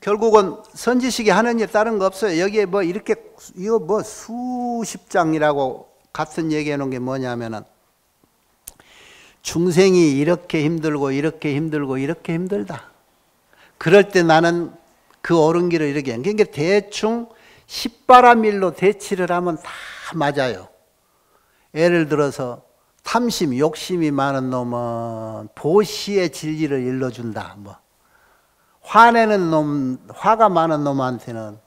결국은 선지식이 하는 일 다른 거 없어요. 여기에 뭐 이렇게 이거 뭐 수십 장이라고 같은 얘기해 놓은 게 뭐냐면은 중생이 이렇게 힘들고 이렇게 힘들고 이렇게 힘들다. 그럴 때 나는 그 옳은 길을 이렇게 해. 그러니까 대충 십바라밀로 대치를 하면 다 맞아요. 예를 들어서 탐심, 욕심이 많은 놈은 보시의 진리를 일러준다. 뭐 화내는 놈, 화가 많은 놈한테는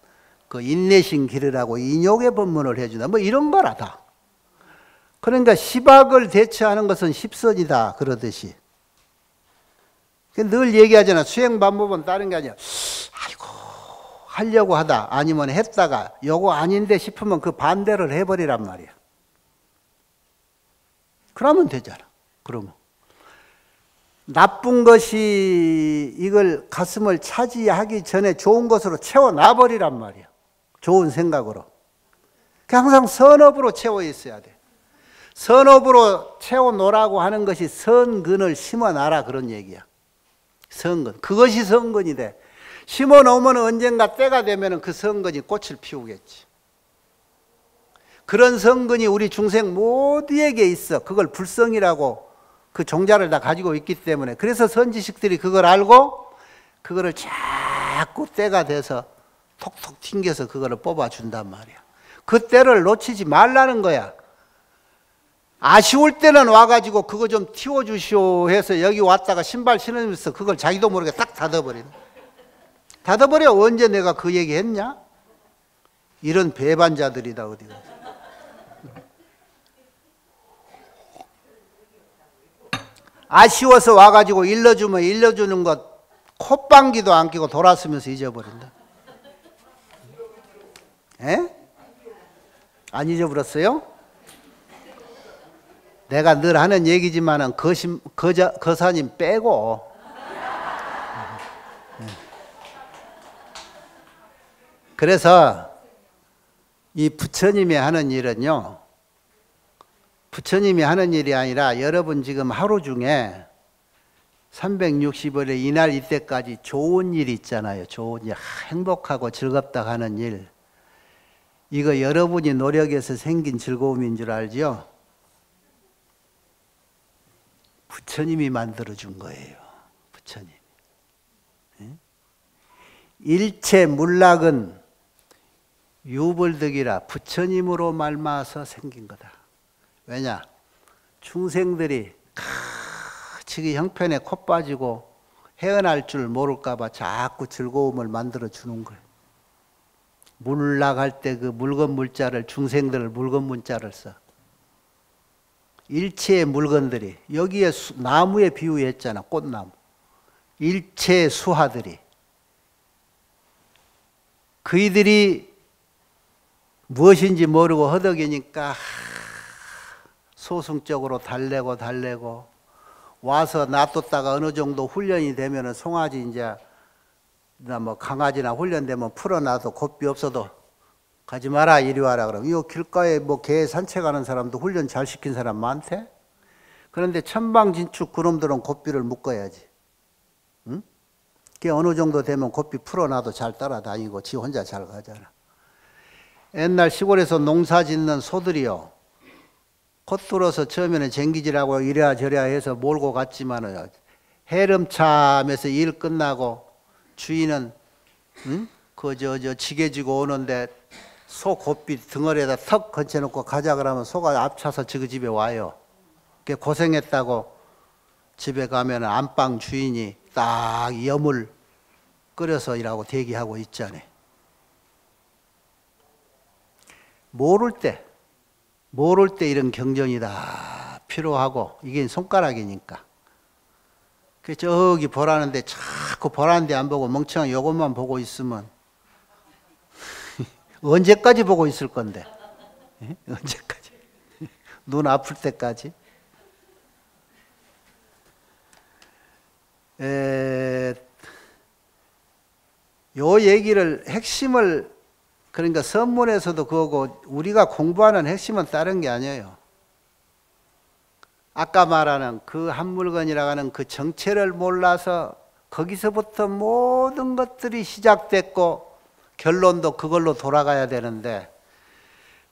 그 인내심 기르라고 인욕의 법문을 해준다. 뭐 이런 거라 다. 그러니까 십악을 대처하는 것은 십선이다 그러듯이. 늘 얘기하잖아. 수행 방법은 다른 게 아니라 아이고 하려고 하다 아니면 했다가 요거 아닌데 싶으면 그 반대를 해버리란 말이야. 그러면 되잖아. 그러면 나쁜 것이 이걸 가슴을 차지하기 전에 좋은 것으로 채워놔버리란 말이야. 좋은 생각으로. 항상 선업으로 채워 있어야 돼. 선업으로 채워놓으라고 하는 것이 선근을 심어놔라 그런 얘기야. 선근. 그것이 선근이 돼. 심어놓으면 언젠가 때가 되면 그 선근이 꽃을 피우겠지. 그런 선근이 우리 중생 모두에게 있어. 그걸 불성이라고 그 종자를 다 가지고 있기 때문에. 그래서 선지식들이 그걸 알고 그거를 자꾸 때가 돼서 톡톡 튕겨서 그거를 뽑아준단 말이야. 그 때를 놓치지 말라는 거야. 아쉬울 때는 와가지고 그거 좀 틔워주시오 해서 여기 왔다가 신발 신으면서 그걸 자기도 모르게 딱 닫아버리네. 닫아버려. 언제 내가 그 얘기 했냐? 이런 배반자들이다 어디가. 아쉬워서 와가지고 일러주면 일러주는 것 콧방귀도 안 끼고 돌았으면서 잊어버린다. 에? 안 잊어버렸어요? 내가 늘 하는 얘기지만은 거사님 빼고. 그래서 이 부처님이 하는 일은요, 부처님이 하는 일이 아니라 여러분 지금 하루 중에 365일 이날 이때까지 좋은 일 있잖아요. 좋은 일, 행복하고 즐겁다 하는 일. 이거 여러분이 노력해서 생긴 즐거움인 줄 알죠? 부처님이 만들어준 거예요. 부처님. 일체 물락은 유불득이라 부처님으로 말미암아서 생긴 거다. 왜냐? 중생들이 지기 형편에 코 빠지고 헤어날 줄 모를까 봐 자꾸 즐거움을 만들어 주는 거예요. 물락할 때 그 물건 물자를, 중생들 물건 문자를 써. 일체의 물건들이, 여기에 나무에 비유했잖아. 꽃나무. 일체의 수하들이, 그이들이 무엇인지 모르고 허덕이니까 소승적으로 달래고 와서 놔뒀다가 어느 정도 훈련이 되면은 송아지 이제 뭐 강아지나 훈련되면 풀어놔도 고삐 없어도 가지 마라 이리 와라 그러면, 이 길가에 뭐 개 산책하는 사람도 훈련 잘 시킨 사람 많대. 그런데 천방진축 그놈들은 고삐를 묶어야지. 응? 그게 어느 정도 되면 고삐 풀어놔도 잘 따라다니고 지 혼자 잘 가잖아. 옛날 시골에서 농사 짓는 소들이요, 콧 뚫어서 처음에는 쟁기질하고 이래야 저래야 해서 몰고 갔지만은 해름참에서 일 끝나고 주인은 지게 지고 오는데 소 고삐 덩어리에다 턱 건쳐놓고 가자 그러면 소가 앞차서 그 집에 와요. 그게 고생했다고 집에 가면 안방 주인이 딱 염을 끓여서 일하고 대기하고 있잖아요. 모를 때 이런 경전이 다 필요하고, 이게 손가락이니까. 그 저기 보라는데 자꾸 보라는데 안 보고 멍청한 요것만 보고 있으면 언제까지 보고 있을 건데? 언제까지? 눈 아플 때까지? 요 얘기를 핵심을, 그러니까 선문에서도 그거고 우리가 공부하는 핵심은 다른 게 아니에요. 아까 말하는 그 한 물건이라고 하는 그 정체를 몰라서 거기서부터 모든 것들이 시작됐고 결론도 그걸로 돌아가야 되는데,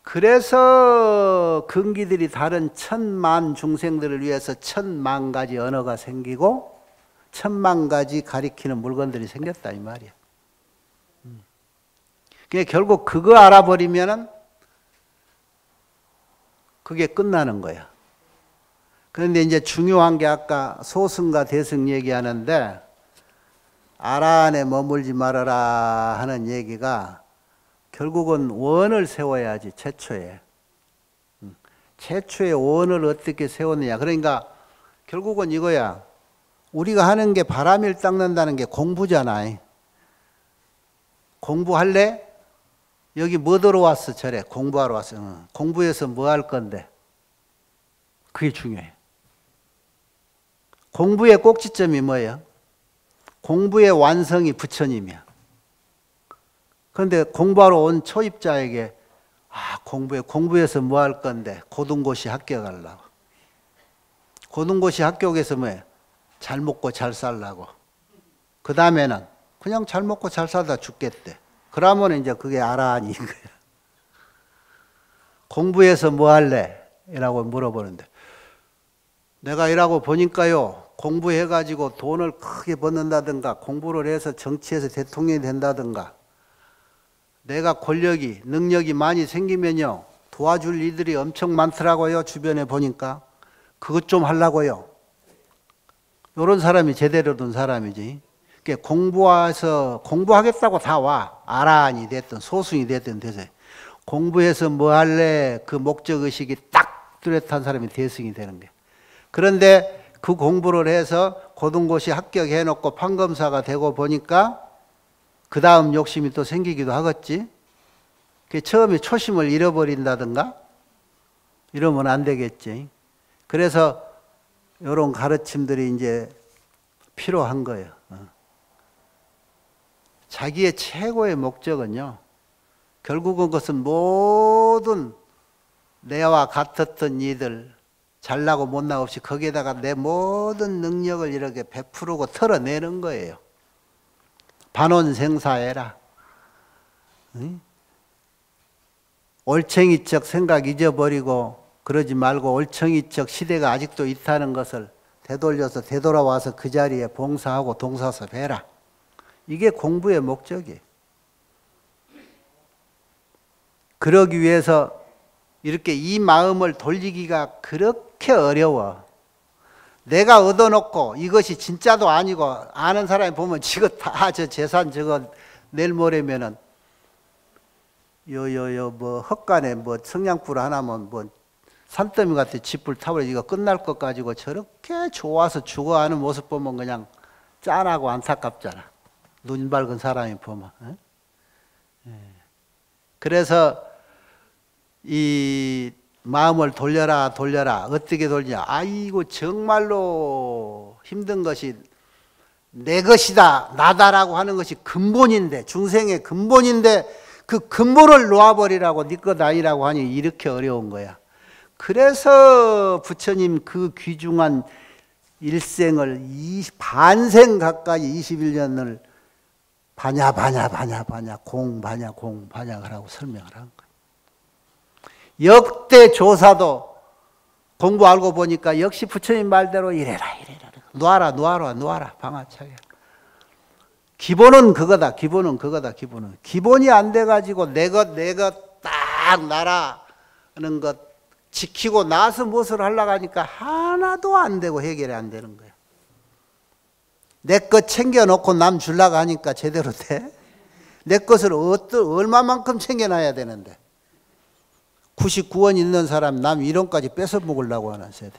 그래서 근기들이 다른 천만 중생들을 위해서 천만 가지 언어가 생기고 천만 가지 가리키는 물건들이 생겼다 이 말이야. 그게 결국 그거 알아버리면은 그게 끝나는 거야. 그런데 이제 중요한 게 아까 소승과 대승 얘기하는데, 알 안에 머물지 말아라 하는 얘기가 결국은 원을 세워야지. 최초의 원을 어떻게 세웠느냐. 그러니까 결국은 이거야. 우리가 하는 게 바람일 닦는다는 게 공부잖아. 공부할래? 여기 뭐 들어왔어? 저래 공부하러 왔어. 공부해서 뭐 할 건데? 그게 중요해. 공부의 꼭지점이 뭐예요? 공부의 완성이 부처님이야. 그런데 공부하러 온 초입자에게 공부해서 뭐 할 건데? 고등고시 합격하려고. 고등고시 합격해서 뭐예요? 잘 먹고 잘 살라고. 그 다음에는 그냥 잘 먹고 잘 살다 죽겠대. 그러면 이제 그게 아라한인 거야. 공부해서 뭐 할래? 이라고 물어보는데, 내가 이라고 보니까요, 공부해가지고 돈을 크게 버는다든가 공부를 해서 정치에서 대통령이 된다든가 내가 권력이 능력이 많이 생기면요 도와줄 이들이 엄청 많더라고요. 주변에 보니까. 그것 좀 하려고요. 이런 사람이 제대로 된 사람이지. 공부해서 공부하겠다고 다 와. 아라한이 됐든 소승이 됐든 되세요. 공부해서 뭐 할래? 그 목적의식이 딱 뚜렷한 사람이 대승이 되는 거예요. 그런데 그 공부를 해서 고등고시 합격해놓고 판검사가 되고 보니까 그 다음 욕심이 또 생기기도 하겠지. 처음에 초심을 잃어버린다든가 이러면 안 되겠지. 그래서 이런 가르침들이 이제 필요한 거예요. 자기의 최고의 목적은요, 결국은 그것은 모든 내와 같았던 이들 잘나고 못나고 없이 거기에다가 내 모든 능력을 이렇게 베푸르고 털어내는 거예요. 반원생사해라. 올챙이적 생각 잊어버리고 그러지 말고 올챙이적 시대가 아직도 있다는 것을 되돌려서 되돌아와서 그 자리에 봉사하고 동사섭 해라. 이게 공부의 목적이에요. 그러기 위해서 이렇게 이 마음을 돌리기가 그렇게 어려워. 내가 얻어놓고 이것이 진짜도 아니고 아는 사람이 보면 지가 다 저 재산 저거 내일 모레면은 뭐 헛간에 뭐 성냥불 하나면 뭐 산더미 같은 집불 타버려 이거 끝날 것 가지고 저렇게 좋아서 죽어하는 모습 보면 그냥 짠하고 안타깝잖아. 눈 밝은 사람이 보면. 그래서 이 마음을 돌려라 어떻게 돌리냐. 아이고 정말로 힘든 것이 내 것이다 나다라고 하는 것이 근본인데 중생의 근본인데 그 근본을 놓아버리라고 네 것 아니라고 하니 이렇게 어려운 거야. 그래서 부처님 그 귀중한 일생을 반생 가까이 21년을 반야 공반야라고 설명을 한 거예요. 역대 조사도 공부 알고 보니까 역시 부처님 말대로 이래라 놓아라 방아차게. 기본은 그거다. 기본이 안 돼가지고 내 것 딱 나라는 것 지키고 나서 무엇을 하려고 하니까 하나도 안 되고 해결이 안 되는 거야. 내 것 챙겨놓고 남 주려고 하니까 제대로 돼? 내 것을 얼마만큼 챙겨놔야 되는데 99원 있는 사람 남 1원까지 뺏어 먹으려고 하는 세대.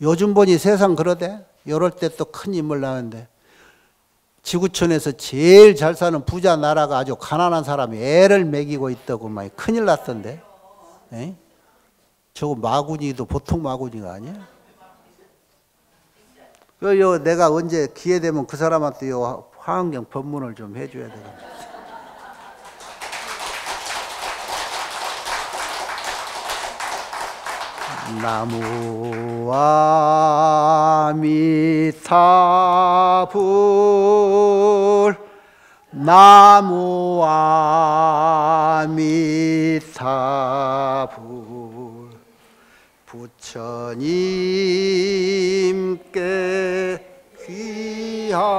요즘 보니 세상 그러대. 이럴 때 또 큰 인물 나오는데 지구촌에서 제일 잘 사는 부자 나라가 아주 가난한 사람이 애를 먹이고 있다고 막 큰일 났던데. 저거 마구니도 보통 마구니가 아니야. 내가 언제 기회 되면 그 사람한테 화환경 법문을 좀 해줘야 되겠네. 나무 아미타불 나무 아미타불 부처님께 귀합니다.